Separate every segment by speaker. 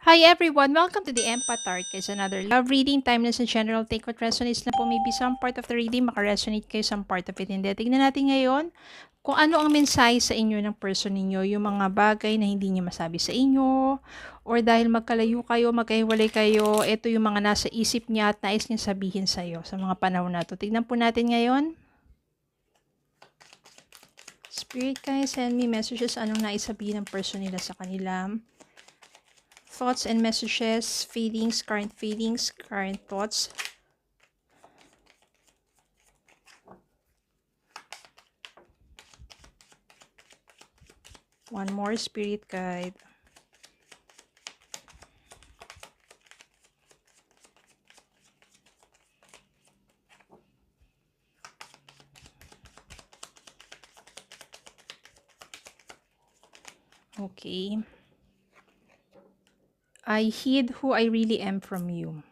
Speaker 1: Hi everyone! Welcome to the Empath Tarot. It's another love reading, timeless and general. Take what resonates na po. Maybe some part of the reading makaresonate kayo, some part of it hindi. Tignan natin ngayon kung ano ang mensahe sa inyo ng person ninyo, yung mga bagay na hindi niya masabi sa inyo, or dahil magkalayo kayo, magkahiwalay kayo, ito yung mga nasa isip niya at nais niya sabihin sa iyo sa mga panahon na to. Tignan po natin ngayon. Spirit, can you send me messages? Anong nais sabihin ng person nila sa kanila? Thoughts and messages, feelings, current thoughts. One more spirit guide. Okay. I hid who I really am from you.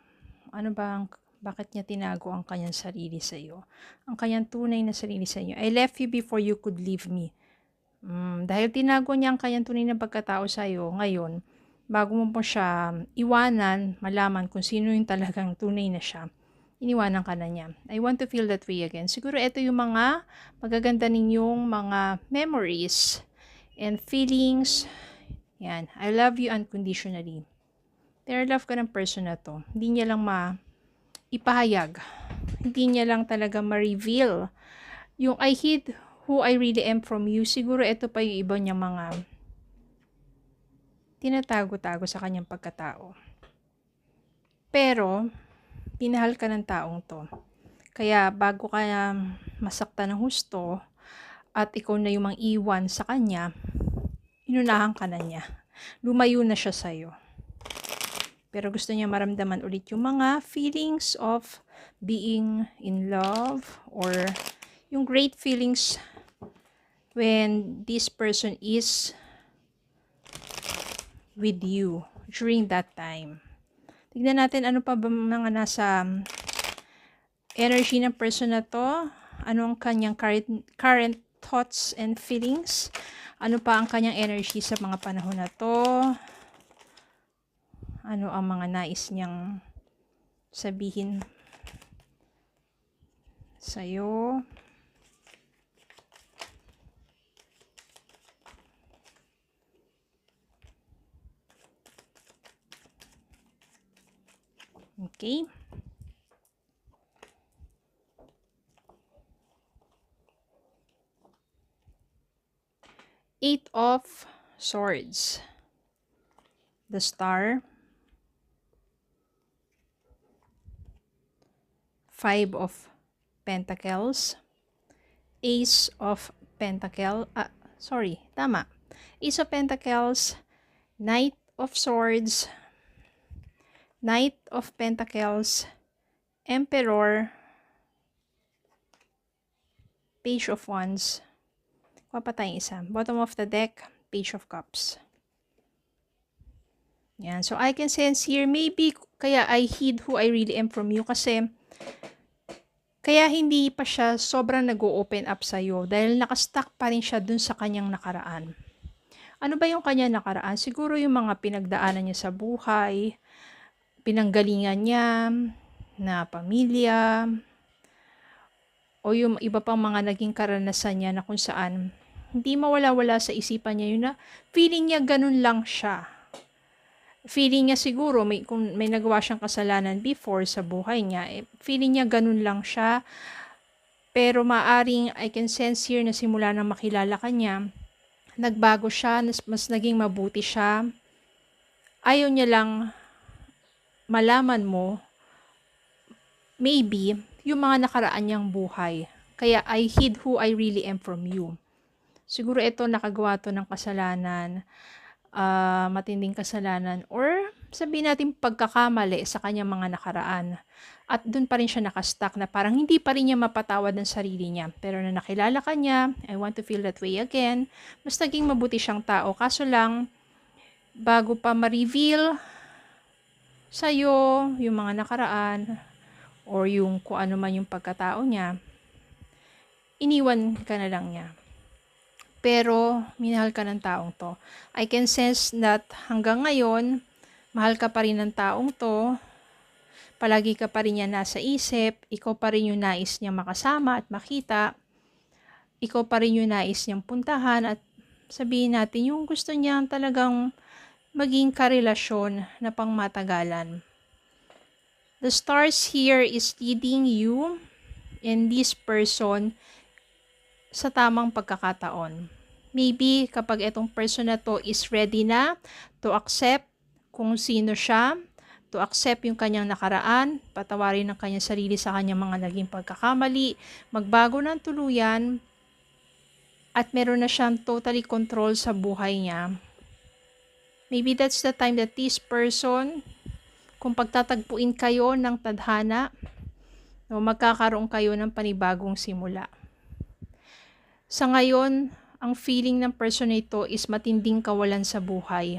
Speaker 1: Ano ba bakit niya tinago ang kanyang sarili sa iyo? Ang kanyang tunay na sarili sa iyo. I left you before you could leave me. Dahil tinago niya ang kanyang tunay na pagkatao sa iyo, ngayon, bago mo po siya iwanan, malaman kung sino yung talagang tunay na siya, iniwanan ka na niya. I want to feel that way again. Siguro ito yung mga magaganda ninyong mga memories and feelings. Yan. I love you unconditionally. Pero love ka ng person na to. Hindi niya lang ipahayag. Hindi niya lang talaga ma-reveal. Yung I hid who I really am from you, siguro ito pa yung iba niyang mga tinatago-tago sa kanyang pagkatao. Pero, pinahal ka ng taong to. Kaya bago ka masakta ng husto at ikaw na yung mang-iwan sa kanya, inunahan ka na niya. Lumayo na siya sa'yo. Pero gusto niya maramdaman ulit yung mga feelings of being in love or yung great feelings when this person is with you during that time. Tignan natin ano pa ba mga nasa energy ng person na to. Ano ang kanyang current thoughts and feelings. Ano pa ang kanyang energy sa mga panahon na to. Ano ang mga nais niyang sabihin sa'yo. Okay. Eight of Swords. The Star. Five of Pentacles. Ace of Pentacles. Tama. Ace of Pentacles. Knight of Swords. Knight of Pentacles. Emperor. Page of Wands. Kuha pa tayong isa. Bottom of the deck. Page of Cups. Yan. So, I can sense here, maybe, kaya I hid who I really am from you kasi kaya hindi pa siya sobrang nag-o-open up sa'yo dahil nakastuck pa rin siya dun sa kanyang nakaraan. Ano ba yung kanyang nakaraan? Siguro yung mga pinagdaanan niya sa buhay, pinanggalingan niya, na pamilya, o yung iba pang mga naging karanasan niya na kung saan hindi mawala-wala sa isipan niya yun na feeling niya ganun lang siya. Feeling niya siguro, kung may nagawa siyang kasalanan before sa buhay niya, feeling niya ganun lang siya. Pero maaring I can sense here na simula nang makilala ka niya, nagbago siya, mas naging mabuti siya. Ayaw niya lang malaman mo, maybe, yung mga nakaraan niyang buhay. Kaya I hid who I really am from you. Siguro ito nakagawa to ng kasalanan, matinding kasalanan, or sabihin natin pagkakamali sa kanyang mga nakaraan. At dun pa rin siya nakastuck na parang hindi pa rin niya mapatawad ng sarili niya. Pero na nakilala ka niya, I want to feel that way again, mas naging mabuti siyang tao. Kaso lang, bago pa ma-reveal sa'yo yung mga nakaraan, or yung kung ano man yung pagkatao niya, iniwan ka na lang niya. Pero, minahal ka ng taong to. I can sense that hanggang ngayon, Mahal ka pa rin ng taong to, palagi ka pa rin niya nasa isip, ikaw pa rin yung nais niyang makasama at makita, ikaw pa rin yung nais niyang puntahan at sabihin natin yung gusto niyang talagang maging karelasyon na pangmatagalan. The stars here is leading you and this person sa tamang pagkakataon. Maybe kapag itong person na to is ready na to accept kung sino siya, to accept yung kanyang nakaraan, patawarin ng kanyang sarili sa kanyang mga naging pagkakamali, magbago ng tuluyan, at meron na siyang totally control sa buhay niya. Maybe that's the time that this person, kung pagtatagpuin kayo ng tadhana, no, magkakaroon kayo ng panibagong simula. Sa ngayon, ang feeling ng person na ito is matinding kawalan sa buhay.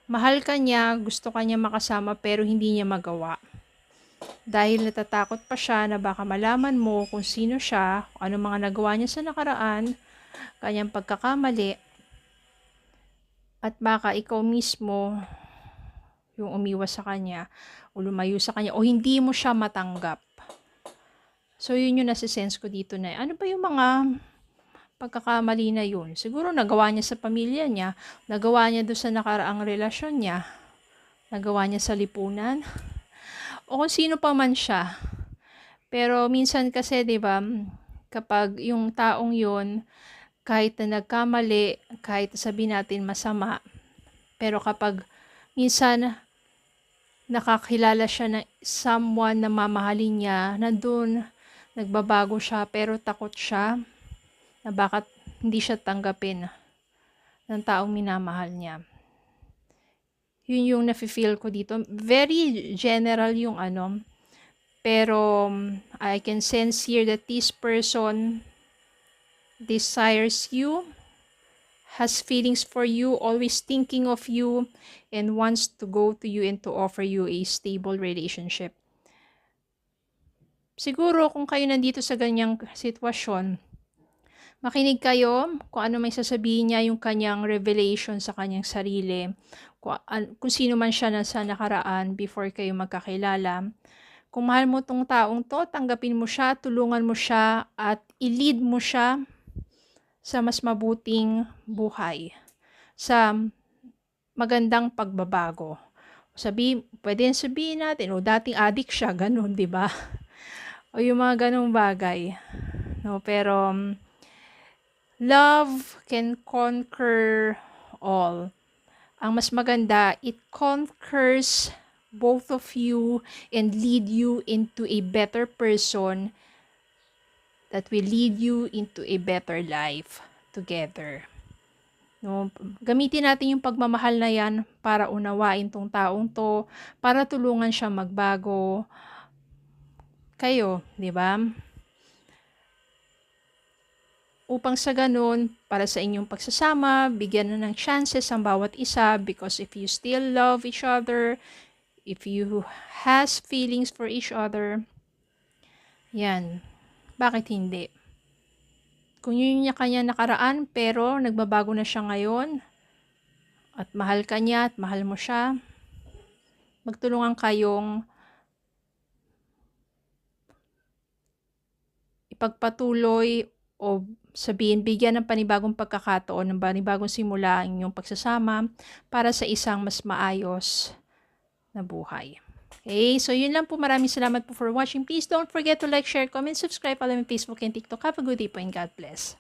Speaker 1: Mahal ka niya, gusto ka niya makasama pero hindi niya magawa. Dahil natatakot pa siya na baka malaman mo kung sino siya, kung ano mga nagawa niya sa nakaraan, kanyang pagkakamali, at baka ikaw mismo yung umiwas sa kanya o lumayo sa kanya o hindi mo siya matanggap. So yun yung nasisense ko dito na ano ba yung mga pagkakamali na yun. Siguro nagawa niya sa pamilya niya, nagawa niya doon sa nakaraang relasyon niya, nagawa niya sa lipunan, o kung sino pa man siya. Pero minsan kasi, 'di ba, kapag yung taong yun, kahit na nagkamali, kahit sabihin natin masama, pero kapag minsan nakakilala siya ng someone na mamahalin niya, nandun, nagbabago siya, pero takot siya na bakit hindi siya tanggapin ng taong minamahal niya. Yun yung nafe-feel ko dito. Very general yung ano, pero I can sense here that this person desires you, has feelings for you, always thinking of you, and wants to go to you and to offer you a stable relationship. Siguro kung kayo nandito sa ganyang sitwasyon, makinig kayo kung ano may sasabihin niya, yung kanyang revelation sa kanyang sarili, kung sino man siya na sa nakaraan before kayo magkakilala. Kung mahal mo tong taong to, tanggapin mo siya, tulungan mo siya, at i-lead mo siya sa mas mabuting buhay, sa magandang pagbabago. Pwede sabihin natin, o dating addict siya, ganun, di ba? O yung mga ganung bagay. No, pero love can conquer all. Ang mas maganda, it conquers both of you and lead you into a better person that will lead you into a better life together. No, gamitin natin yung pagmamahal na yan para unawain tong taong to, para tulungan siya magbago. Kayo, di ba? Upang sa ganun, para sa inyong pagsasama, bigyan na ng chances ang bawat isa, because if you still love each other, if you has feelings for each other, yan, bakit hindi? Kung yun yung kanya nakaraan, pero nagbabago na siya ngayon, at mahal ka niya at mahal mo siya, magtulungan kayong ipagpatuloy o sabihin, bigyan ng panibagong pagkakataon, ng panibagong simula ang inyong pagsasama para sa isang mas maayos na buhay. Okay, so yun lang po. Maraming salamat po for watching. Please don't forget to like, share, comment, subscribe. Follow me on Facebook and TikTok. Have a good day po and God bless.